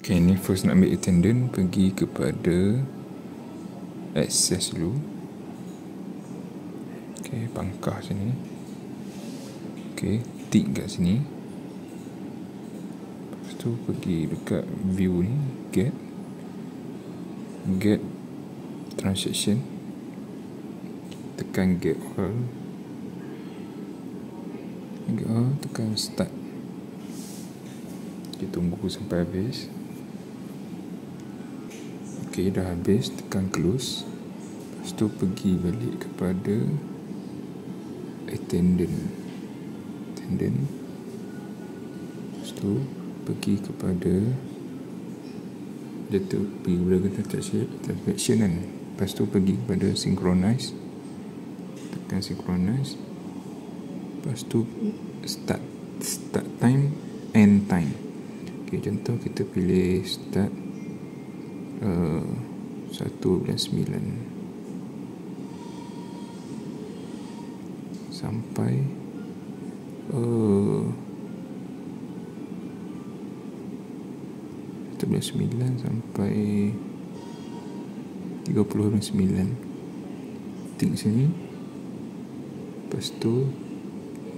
Okay, ni first nak ambil attendant, pergi kepada access dulu. Okay, pangkah sini. Okay, tick kat sini. Lepas tu pergi dekat view ni, get transaction, tekan get all, tekan start. Kita tunggu sampai habis. Ok, dah habis, tekan close. Lepas tu pergi balik kepada attendant. Lepas tu pergi kepada dia tu pergi kepada transaction kan. Lepas tu pergi kepada synchronize, tekan synchronize. Lepas tu start time, end time. Ok, contoh kita pilih start 1.9 sampai 1.9 sampai 30.9. Tik sini. Lepas tu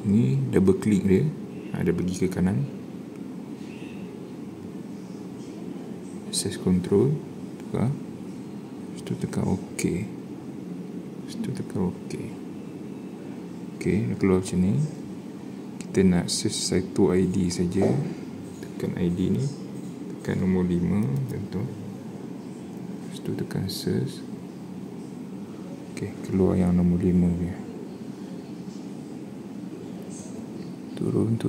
ni double click dia, ada pergi ke kanan, access control, tekan. Lepas tu tekan OK. Ok, dah keluar macam ni. Kita nak search satu ID saja, tekan ID ni, tekan nombor 5 contoh. Lepas tu tekan search. Ok, keluar yang nombor 5 dia. Turun.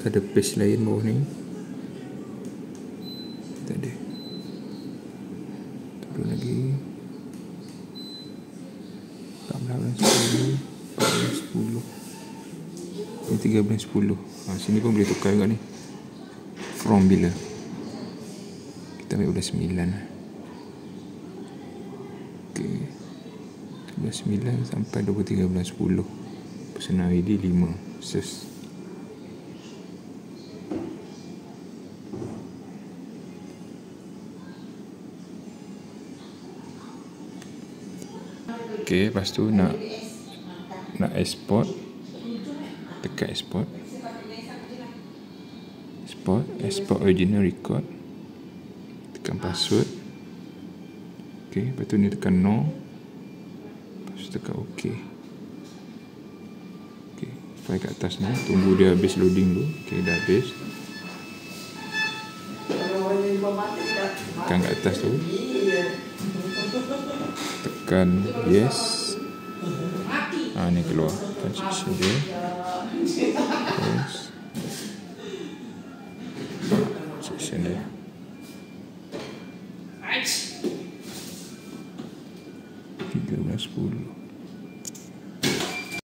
Ada page lain bawah ni. Tak ada. Turun lagi. 14.10. Ini 13.10. Sini pun boleh tukar juga ni. From bila? Kita ambil 9. Okay, 9 sampai 23.10. Personal ID 5. Search. Okay, lepas tu nak export, tekan export original record, tekan password. Okay, lepas tu ni tekan no, lepas tu tekan OK. Okay, file kat atas ni, tunggu dia habis loading dulu. Okay, dah habis. Tekan kat atas tu, tekan yes. Ni keluar transaction dia. Yes. Transaction dia. $13.10.